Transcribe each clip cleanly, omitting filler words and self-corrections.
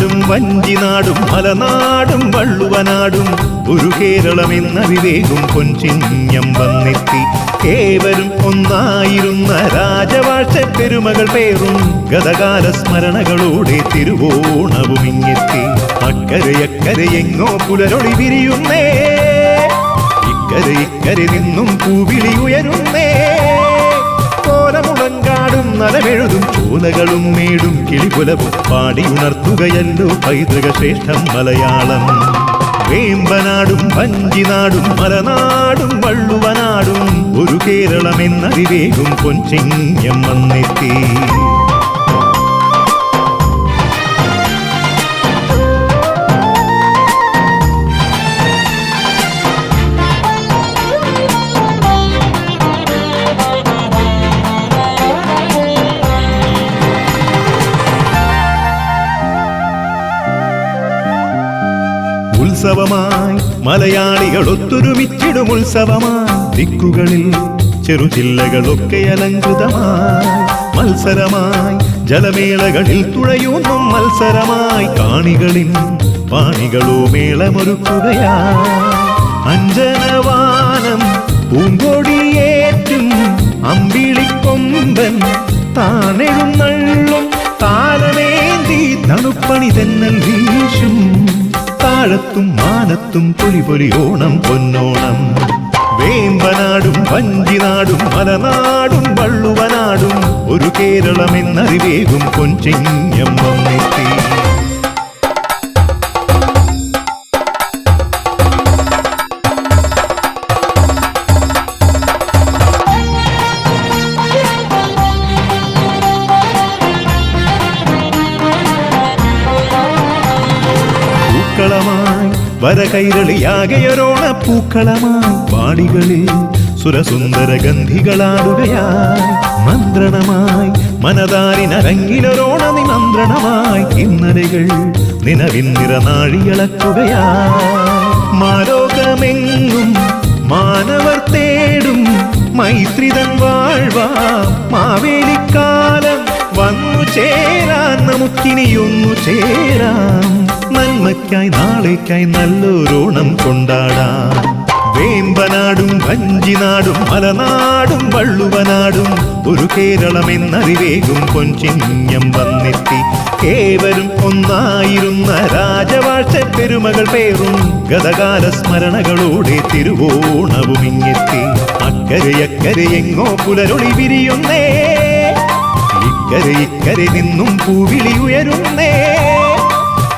വേമ്പനാടും വഞ്ചിനാടും മലനാടും വള്ളുവനാടും ഒരു കേരളമെന്നറിവേകും പൊൻചിഹ്നം വന്നെത്തി. ഏവരും ഒന്നായിരുന്ന രാജവാഴ്ച പെരുമകൾ പേറും ഗതകാല സ്മരണകളോടെ തിരുവോണവും ഇങ്ങെത്തി. അക്കരയക്കരയെങ്ങോ പുലരൊളി വിരിയുന്നേ, ഇക്കരെ ഇക്കരെ നിന്നും പൂവിളി ഉയരുന്നേ. കോലമുളങ്കാടും നലമെഴുതും ചോലകളും മേടും കിളിപുലവും പാടി ഉണർത്തുകയല്ലോ പൈതൃക ശ്രേഷ്ഠം മലയാളം. വേമ്പനാടും വഞ്ചിനാടും മലനാടും വള്ളുവനാടും ഒരു കേരളമെന്നറിവേകും പൊൻചിഹ്നം വന്നെത്തി. ഉത്സവമായി മലയാളികൾ ഒത്തൊരുമിച്ചിടും ഉത്സവമായി ദിക്കുകളിൽ ചെറുജില്ലകളൊക്കെ അലങ്കൃതമായി. മത്സരമായി ജലമേളകളിൽ തുഴയൂന്നും മത്സരമായി കാണികളിൻ പാണികളോ മേളമൊരുക്കുകയായി. അഞ്ജനവാനം പൂങ്കൊടിയേറ്റും അമ്പിളിക്കൊമ്പൻ താനെഴുന്നള്ളും താലമേന്തി തണുപ്പണി തെന്നൽ വീശും. താഴത്തും മാനത്തും പൊലി പൊലി ഓണം പൊന്നോണം. വേമ്പനാടും വഞ്ചിനാടും മലനാടും വള്ളുവനാടും ഒരു കേരളമെന്നറിവേകും പൊൻചിഹ്നം വന്നെത്തി. പൂക്കളമായി വരകൈരളിയാകെയൊരോണ പൂക്കളമായി വാടികളിൽ സുരസുന്ദര ഗന്ധികളാടുകയായി. മന്ത്രണമായി മനതാരിനരങ്ങിലൊരോണ നിമന്ത്രണമായി ഇന്നലകൾ നിലവിൻ നിറനാഴിയളക്കുകയായി. മാലോകമെങ്ങും മാനവർ തേടും മൈത്രിതൻ വാഴ്വാ മാവേലിക്കാലം വന്നു ചേരാൻ നമുക്കിനിയൊന്നു ചേരാം. നന്മയ്ക്കായി നാളേക്കായി നല്ലൊരോണം കൊണ്ടാടാം. വേമ്പനാടും വഞ്ചിനാടും മലനാടും വള്ളുവനാടും ഒരു കേരളമെന്നറിവേകും പൊൻചിഹ്നം വന്നെത്തി. ഏവരും ഒന്നായിരുന്ന രാജവാഴ്ച പെരുമകൾ പേറും ഗതകാല സ്മരണകളോടെ തിരുവോണവും ഇങ്ങെത്തി. അക്കരയക്കരയെങ്ങോ പുലരൊളി വിരിയുന്നേ, ഇക്കരെ ഇക്കരെ നിന്നും പൂവിളി ഉയരുന്നേ.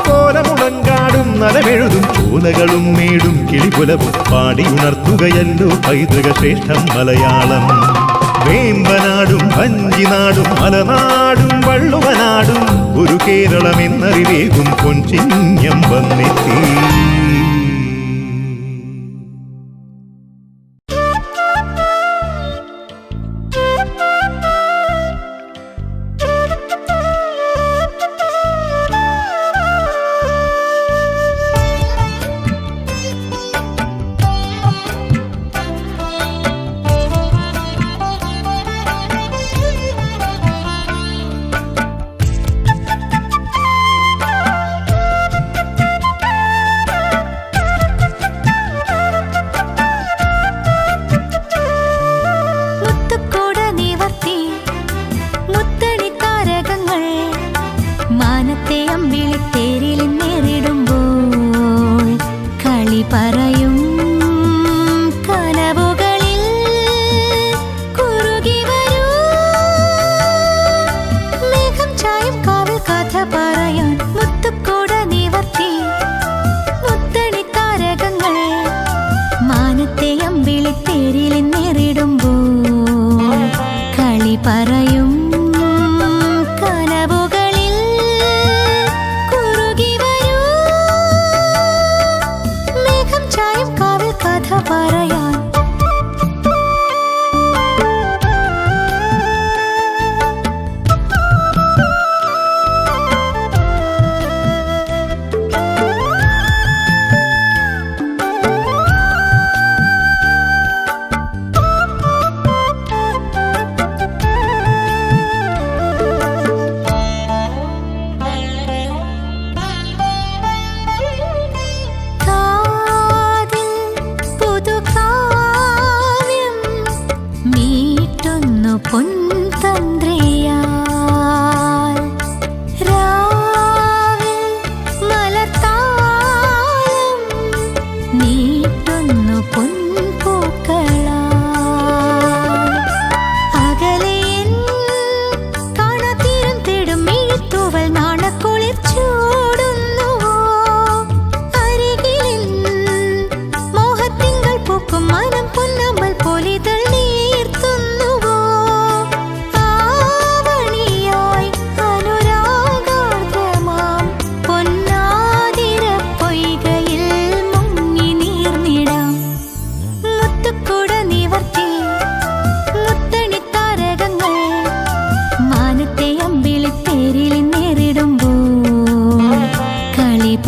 കോലമുളങ്കാടും നലമെഴുതും ചോലകളും മേടും കിളിപുലവും പാടി ഉണർത്തുകയല്ലോ പൈതൃക ശ്രേഷ്ഠം മലയാളം. വേമ്പനാടും വഞ്ചിനാടും മലനാടും വള്ളുവനാടും ഒരു കേരളമെന്നറിവേകും പൊൻചിഹ്നം വന്നെത്തി.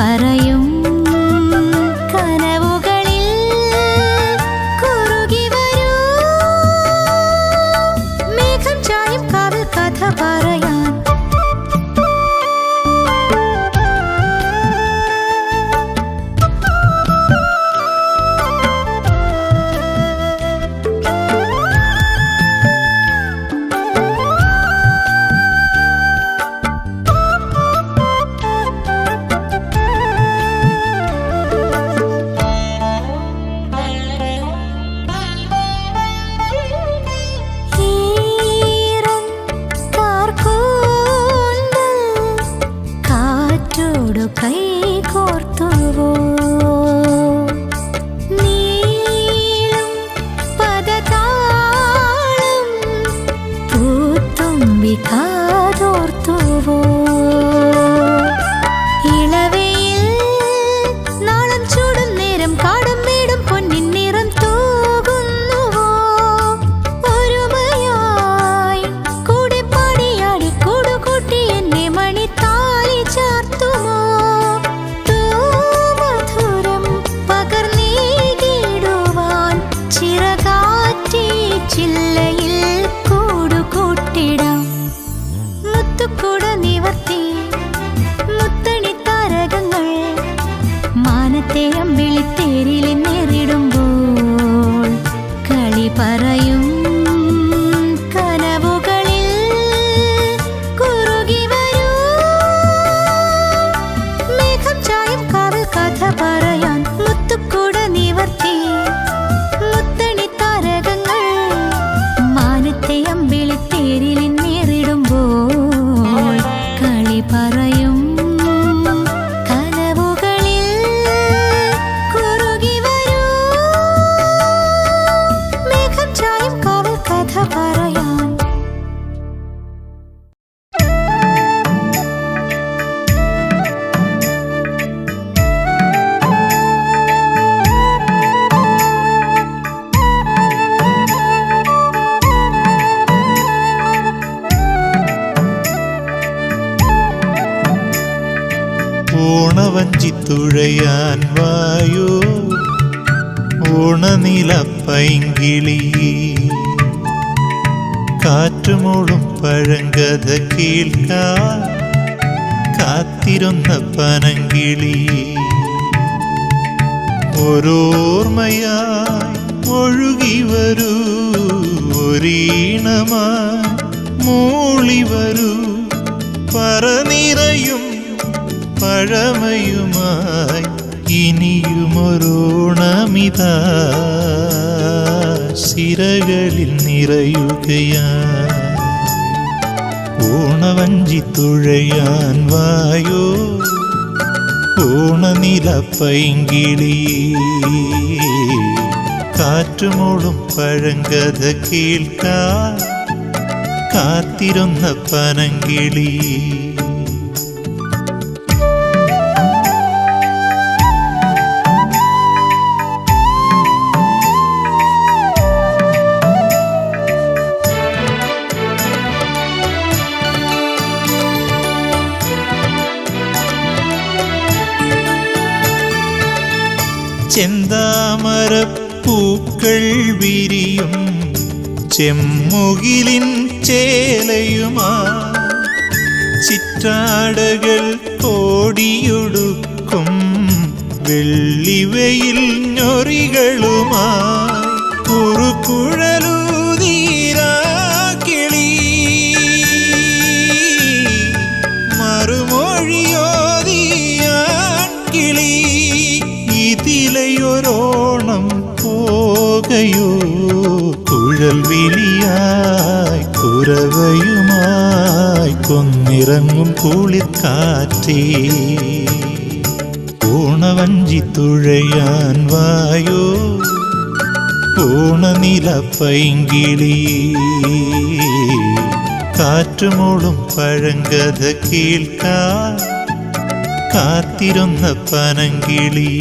പറയും കനവുകളിൽ കുറുകി വരൂ മേഘം ചായും കാവൽ കഥ പറയാൻ കൈ കോർത്തുവോ നീളും പദതാളം പൂത്തുമ്പി കാതോർത്തുവോ ഇളവയിൽ നാളം ചൂടും നേരം കാടും വീടും പൊന്നിൻ നിറം തൂകുന്നുവോ ഒരുമയായി കൂടെ പാടിയാടി കൂടുകൂട്ടി എന്നെ മണിത്താലി ചാർത്തുമോ ചില്ലയിൽ കൂടുകൂട്ടിടാം മുത്തുക്കൂട നിവർത്തി മുത്തണി താരകങ്ങൾ മാനത്തെ അമ്പിളിത്തേരിൽ നേരിടുമ്പോൾ കളി പറയും കനവുകളിൽ കുറുകി വരൂ മേഘം ചായും കാവൽ കഥ പറയാൻ മുത്തുക്കൂട നിവർത്തി മുത്തണി താരകങ്ങൾ മാനത്തെ അമ്പിളിത്തേരിൽ നേരിടുമ്പോൾ കളി പറയും കനവുകളിൽ കുറുകി വരൂ മേഘം ചായും കാവൽ കഥ പറയാൻ ഓണവഞ്ചിത്തുഴയാൻ വായോ ഓണനിലപ്പൈങ്കിളി കാറ്റുമൂളും പഴങ്കഥ കേൾക്കാൻ കാത്തിരുന്ന പനങ്കിളി ഓരോർമ്മയായി ഒഴുകി വരൂ ഒരീണമായി മൂളി വരൂ പറനിറയും പഴമയുമായി ഇനിയുമൊരോണമിതാ സിരകളിൽ നിറയുകയായി ഓണവഞ്ചിത്തുഴയാൻ വായോ ഓണനിലപ്പൈങ്കിളി കാറ്റുമൂളും പഴങ്കഥ കേൾക്കാൻ കാത്തിരുന്ന പനങ്കിളി ചെന്താമരപ്പൂക്കൾ വിരിയും ചെമ്മുകിലിൻ ചേലയുമാ ചിറ്റാടകൾ കോടിയൊടുക്കും വെള്ളിവയിൽ ഞൊറികളുമായി കുറുക്കുഴലൂതീരാക്കിളി മറുമൊഴിയോതിയാൻ കിളി ഇതിലയൊരോണം പോകയോ കുഴൽ വിളിയായി കുരവയുമായി കൊന്നിറങ്ങും കുളിർക്കാറ്റേ ഓണവഞ്ചിത്തുഴയാൻ വായോ ഓണനിലപ്പൈങ്കിളി കാറ്റുമൂളും പഴങ്കഥ കേൾക്കാൻ കാത്തിരുന്ന പനങ്കിളി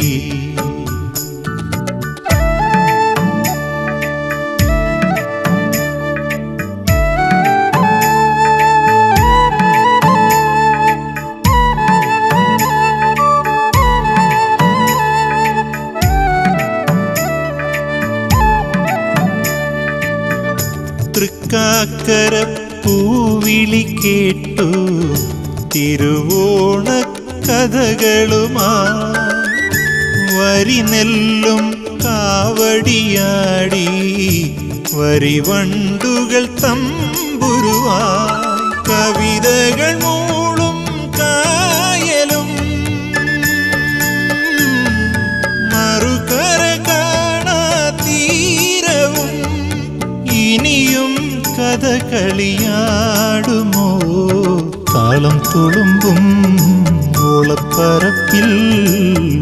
തൃക്കാക്കര പൂവിളി കേട്ടു തിരുവോണ കഥകളുമാ വരി നെല്ലും കാവടിയാടി വരിവണ്ടുകൾ തമ്പുരുവായി കവിതകൾ മൂളും കായലും മറുകര കാണാ തീരവും ഇനിയും കഥകളിയാടുമോ താളം തുളുമ്പും ഓളപ്പരപ്പിൽ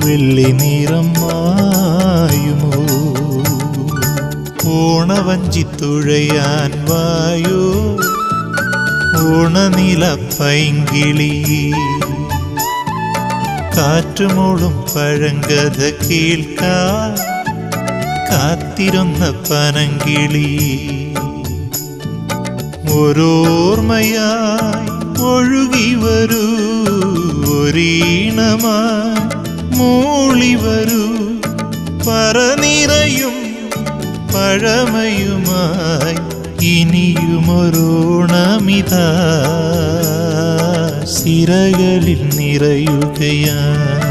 വെള്ളി നിറം മായുമോ ഓണവഞ്ചി തുഴയാൻ വായോ ഓണനില പൈങ്കിളി കാറ്റുമോളും പഴങ്കഥ കേൾക്കാൻ കാത്തിരുന്ന പനങ്കിളി ഓരോർമ്മയായി ഒഴുകി വരൂ ഒരീണമായി മൂളി വരൂ പറനിറയും പഴമയുമായി ഇനിയുമൊരോണമിതാ സിരകളിൽ നിറയുകയായി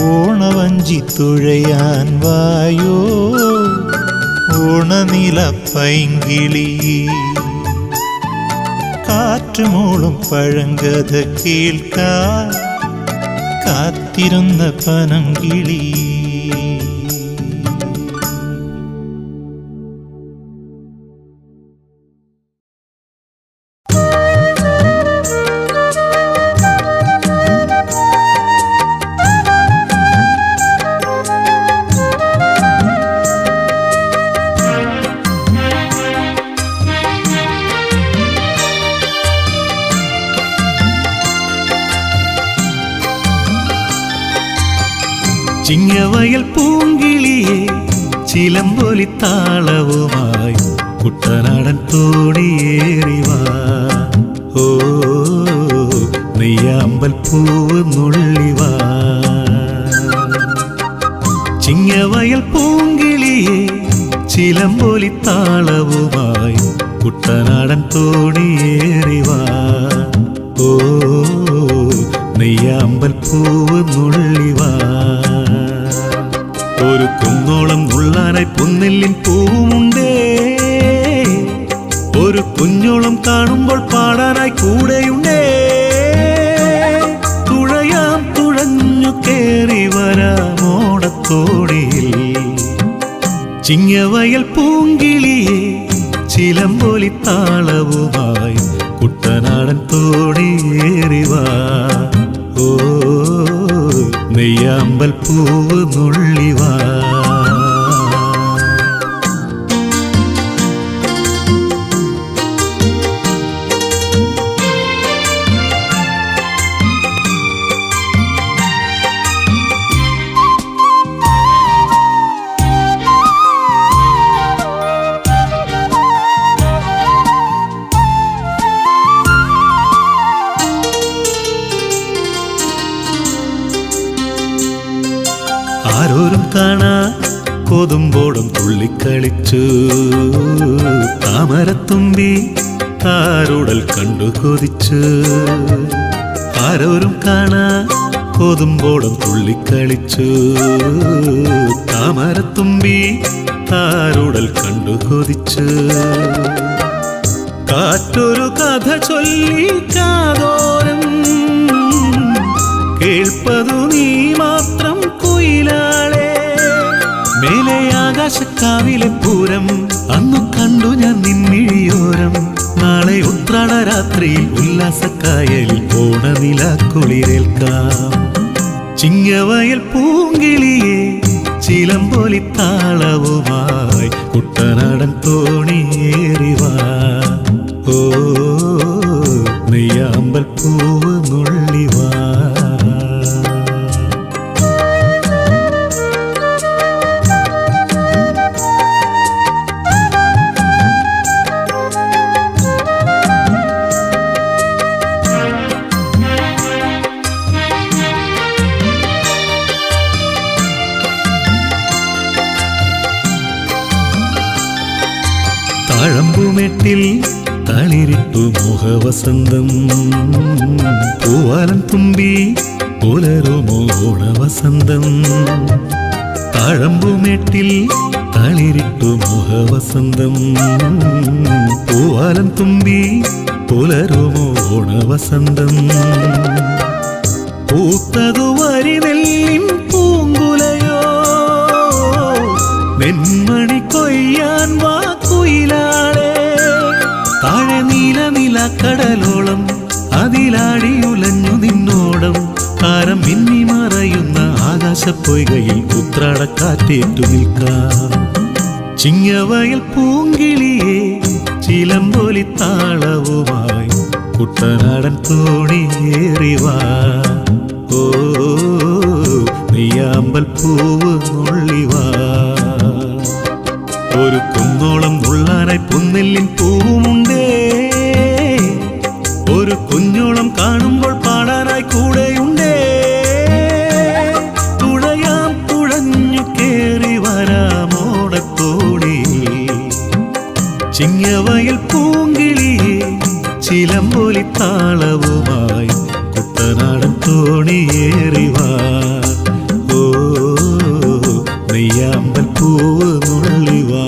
ഓണവഞ്ചി തുഴയാൻ വായോ ഓണനില പൈങ്കിളി കാറ്റുമോളും പഴങ്കഥ കേൾക്കാൻ കാത്തിരുന്ന പനങ്കിളി. ചിങ്ങവയൽ പൂങ്കിളിയെ ചിലമ്പൊലി താളവുമായി കുട്ടനാടൻ തോണിയേറിവാ ഓ നെയ്യാമ്പൽ പൂവ് നുള്ളിവാ ചിങ്ങവയൽ പൂങ്കിളിയെ ചിലമ്പൊലി താളവുമായി കുട്ടനാടൻ തോണിയേറിവാ ഓ നെയ്യാമ്പൽ പൂവ് നുള്ളിവാ ഒരു കുന്നോളം നുള്ളാനായി പൊന്നെല്ലിൻ പൂവുമുണ്ടേ ഒരു കുഞ്ഞോളം കാണുമ്പോൾ പാടാനായി കൂടെയുണ്ടേ തുഴയാം തുഴഞ്ഞു കേറി വരാമോടത്തോടിയിൽ ചിങ്ങവയൽ പൂങ്കിളിയെ ചിലമ്പൊലി താളവുമായി കുട്ടനാടൻ തോണിയേറിവാ ഓ നെയ്യാമ്പൽ പൂവ് നുള്ളിവാ ആരോരും കാണാ കൊതുമ്പോടും തുള്ളിക്കളിച്ചു താമരത്തുമ്പി താരുടൽ കണ്ടു കൊതിച്ചു ആരോരും കാണാ കൊതുമ്പോടും തുള്ളിക്കളിച്ചു താമരത്തുമ്പി താരുടൽ കണ്ടു കൊതിച്ചു കാറ്റൊരു കഥ ചൊല്ലി കാതോരം കേൾപ്പതു നീ മാത്രം കുയിലാളെ മേലെ ആകാശക്കാവിലെ പൂരം അന്നു കണ്ടു ഞാൻ നിന്നിഴിയോരം നാളെ ഉത്രാട രാത്രിയിൽ ഉല്ലാസക്കായലിൽ ഓണനിലാക്കുളിരേൽക്കാം ചിങ്ങവയൽ പൂങ്കിളിയെ ചിലമ്പൊലി താളവുമായി കുട്ടനാടൻ തോണിയേറിവാ ഓ നെയ്യാമ്പൽ പൂവ് നുള്ളിവാ താഴമ്പുമെട്ടിൽ തളിരിട്ടു മോഹവസന്തം പൂവാലം തുമ്പി പുലരുമോ ഓണവസന്തം താഴമ്പുമെട്ടിൽ തളിരിട്ടു മോഹവസന്തം പൂവാലം തുമ്പി പുലരുമോ ഓണവസന്തം പൂത്തതു വരിനെല്ലിൻ പൂങ്കുലയോ നെന്മണി കൊയ്യാൻ വാക്കുയിലാളെ താഴെ നീല നില കടലോളം അതിലാടിയുലഞ്ഞു നിന്നോടം താരം മിന്നി മറയുന്ന ആകാശപ്പൊയ്കയിൽ ഉത്രാടക്കാറ്റേറ്റു നിൽക്കാം ചിങ്ങവയൽ പൂങ്കിളിയെ ചിലമ്പൊലി താളവുമായി കുട്ടനാടൻ തോണിയേറിവാ ഓ നെയ്യാമ്പൽ പൂവ് നുള്ളിവാ ഒരു കുന്നോളം നുള്ളാനായി പുന്നെല്ലിൻ പൂവുമുണ്ടേ ഒരു കുഞ്ഞോളം കാണുമ്പോൾ പാടാനായി കൂടെയുണ്ടേ തുഴയാം തുഴഞ്ഞു കേറി വരാമോടത്തോടി ചിങ്ങവയൽ പൂങ്കിളിയെ ചിലമ്പൊലി താളവുമായി കുട്ടനാടൻ തോണിയേറിവാ ഓ നെയ്യാമ്പൽ പൂവ് നുള്ളിവാ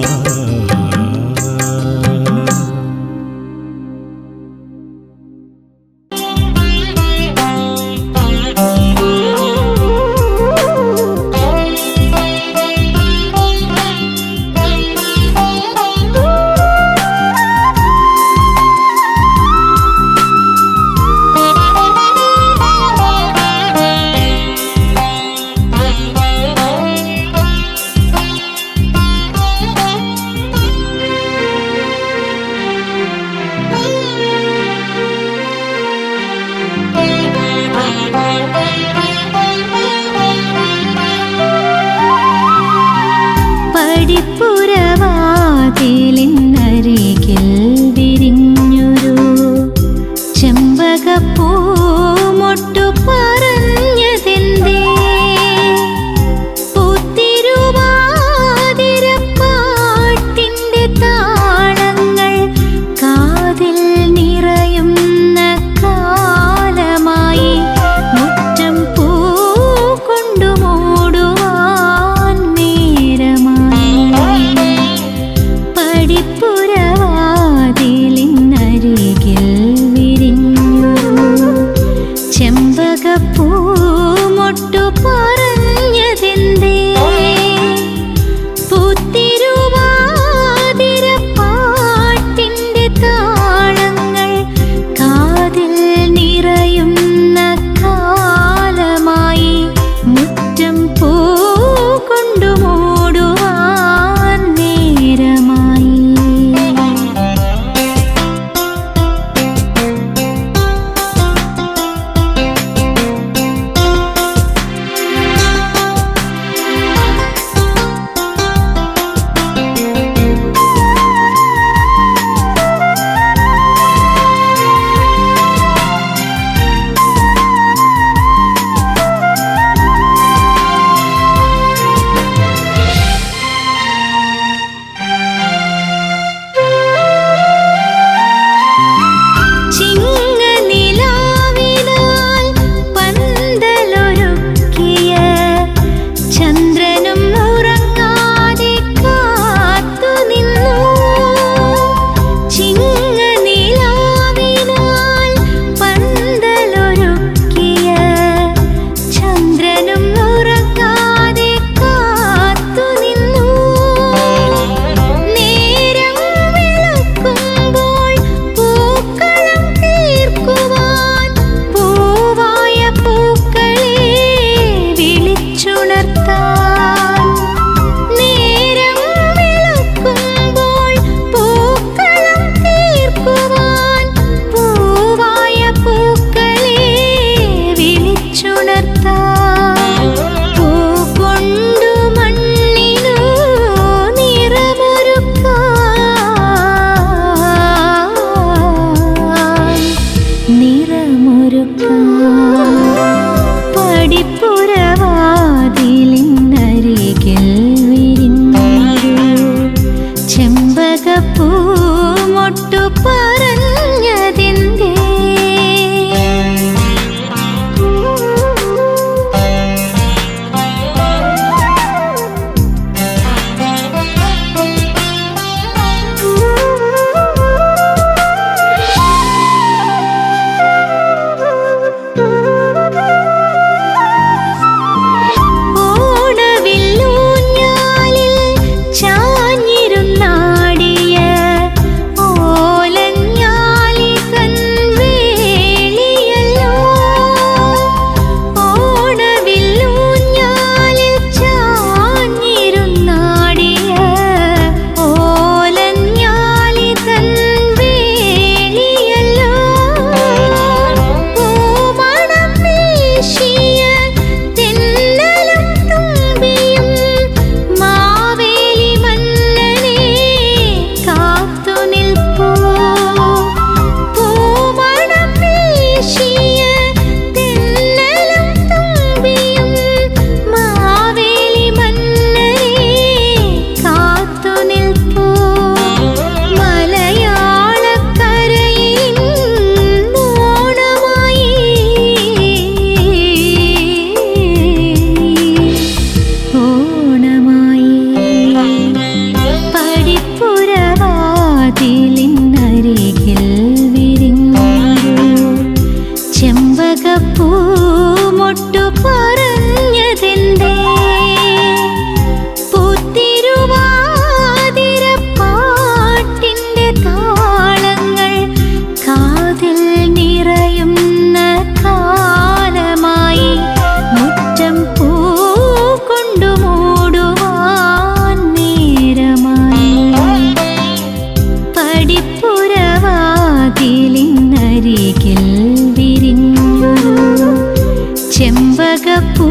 ചെമ്പകപ്പൂ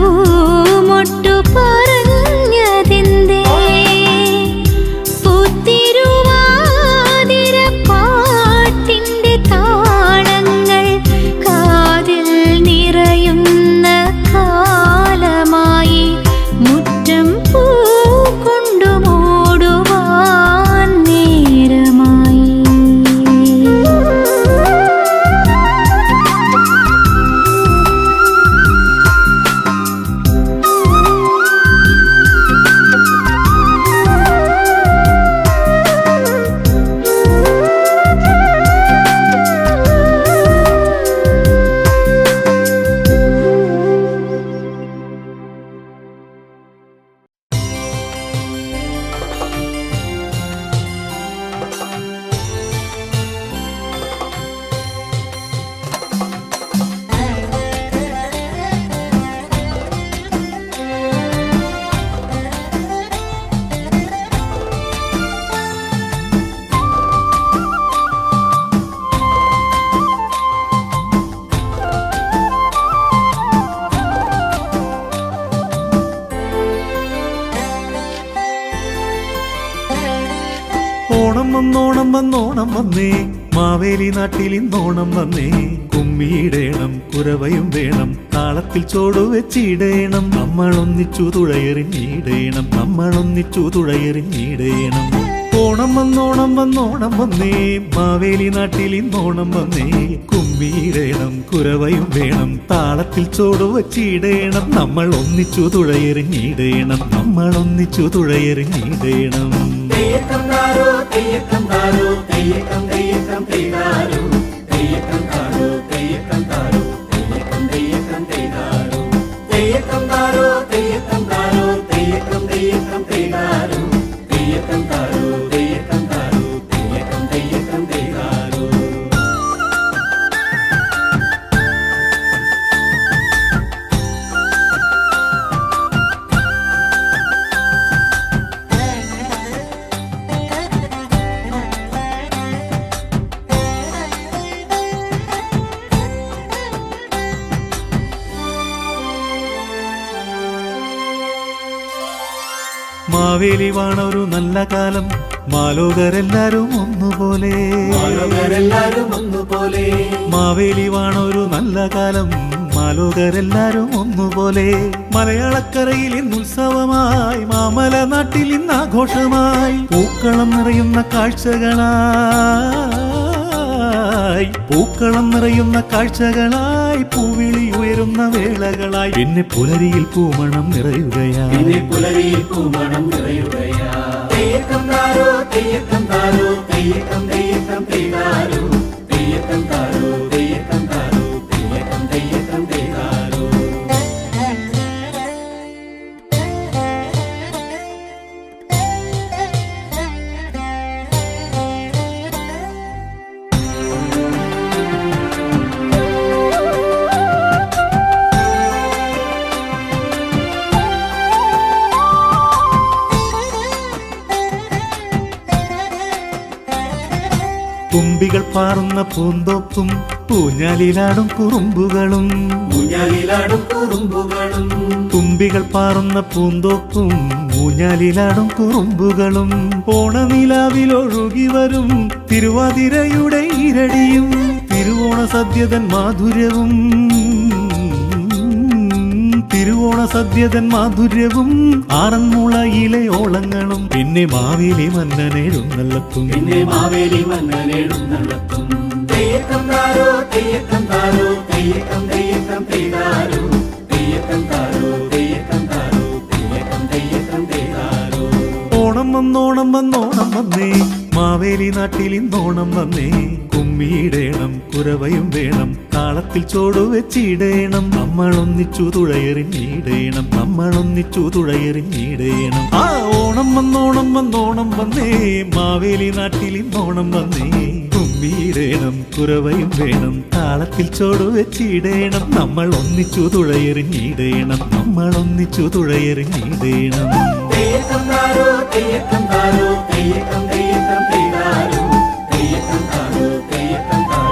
മൊട്ടു പറഞ്ഞതെന്തേ പൂത്തിരുവാതിര പാട്ടിൻ്റെ താളങ്ങൾ കാതിൽ നിറയുന്ന കാലമായി മുറ്റം പൂ കൊണ്ടു മൂടുവാൻ നേരമായി. ഓണം വന്നോണം വന്നോണം വന്നേ, മാവേലി നാട്ടിൽ ഇന്നോണം വന്നേ. കുമ്മിയിടേണം കുരവയും വേണം, താളത്തിൽ ചോടു വെച്ചിടേണം. നമ്മളൊന്നിച്ചു തുഴയെറിഞ്ഞിടേണം, നമ്മളൊന്നിച്ചു തുഴയെറിഞ്ഞിടേണം. ഓണം വന്നോണം വന്നോണം വന്നേ, മാവേലി നാട്ടിൽ ഇന്നോണം വന്നേ. കുമ്മിയിടേണം കുരവയും വേണം, താളത്തിൽ ചോടു വെച്ചിടേണം. നമ്മൾ ഒന്നിച്ചു തുഴയെറിഞ്ഞിടേണം, നമ്മളൊന്നിച്ചു തുഴയെറിഞ്ഞിടേണം. തെയ്യക്കം താരോ തെയ്യക്കം താരോ തെയ്യക്കം തെയ്യക്കം തെയ്താരോ തെയ്യക്കം താരോ തെയ്യക്കം താരോ തെയ്യക്കം തെയ്യക്കം തെയ്താരോ തെയ്യക്കം താരോ തെയ്യക്കം താരോ തെയ്യക്കം തെയ്യക്കം തെയ്താരോ തെയ്യക്കം താരോ തെയ്യക്കം താരോ തെയ്യക്കം തെയ്യക്കം തെയ്താരോ. മാവേലി വാണൊരു നല്ല കാലം, മാലോകരെല്ലാരും ഒന്നുപോലെ. മാലോകരെല്ലാരും ഒന്നുപോലെ. മാവേലി വാണൊരു നല്ല കാലം, മാലോകരെല്ലാരും ഒന്നുപോലെ. മലയാളക്കരയിൽ ഇന്ന് ഉത്സവമായി, മാമല നാട്ടിൽ ഇന്ന് ആഘോഷമായി. പൂക്കളം നിറയുന്ന കാഴ്ചകളായി, പൂക്കളം നിറയുന്ന കാഴ്ചകളായി, പൂവിളി ഉയരുന്ന വേളകളായി. പിന്നെ പുലരിയിൽ പൂമണം നിറയുകയായി, പിന്നെ പുലരിയിൽ പൂമണം നിറയുകയാ. തെയ്യക്കം താരോ തെയ്യക്കം താരോ തെയ്യക്കം തെയ്യക്കം തെയ്താരോ തെയ്യക്കം താരോ തെയ്യക്കം താരോ തെയ്യക്കം തെയ്യക്കം തെയ്താരോ. തുമ്പികൾ പാറുന്ന പൂന്തോപ്പും, പൂഞ്ഞാലിലാടും കുറുമ്പുകളും. ഊഞ്ഞാലിലാടും കുറുമ്പുകളും. തുമ്പികൾ പാറുന്ന പൂന്തോപ്പും, ഊഞ്ഞാലിലാടും കുറുമ്പുകളും. ഓണനിലാവിലൊഴുകി വരും തിരുവാതിരയുടെ ഇരടിയും, തിരുവോണ സദ്യതൻ മാധുര്യവും, തിരുവോണ സദ്യതൻ മാധുര്യവും, ആറന്മുളയിലെ ഓളങ്ങളും. പിന്നെ മാവേലി മന്നനെഴുന്നള്ളത്തും, പിന്നെ മാവേലി മന്നനെഴുന്നള്ളത്തും. തെയ്യക്കം താരോ തെയ്യക്കം താരോ തെയ്യക്കം തെയ്യക്കം തെയ്താരോ തെയ്യക്കം താരോ തെയ്യക്കം താരോ തെയ്യക്കം തെയ്യക്കം തെയ്താരോ. ഓണം വന്നോണം വന്നോണം വന്നേ, മാവേലി നാട്ടിൽ ഇന്നോണം വന്നേ. കുമ്മിയിടേണം കുരവയും വേണം, താളത്തിൽ ചോടു വെച്ചിടേണം. നമ്മളൊന്നിച്ചു തുഴയെറിഞ്ഞിടേണം, നമ്മളൊന്നിച്ചു തുഴയെറിഞ്ഞിടേണം. ആ ഓണം വന്നോണം വന്നോണം വന്നേ, മാവേലി നാട്ടിൽ ഇന്നോണം വന്നേ. കുമ്മിയിടേണം കുരവയും വേണം, താളത്തിൽ ചോടു വെച്ചിടേണം. നമ്മൾ ഒന്നിച്ചു തുഴയെറിഞ്ഞിടേണം, നമ്മളൊന്നിച്ചു തുഴയെറിഞ്ഞിടേണം. തെയ്യക്കം താരോ തെയ്യക്കം താരോ തെയ്യക്കം തെയ്യക്കം തെയ്താരോ തെയ്യക്കം താരോ തെയ്യക്കം താരോ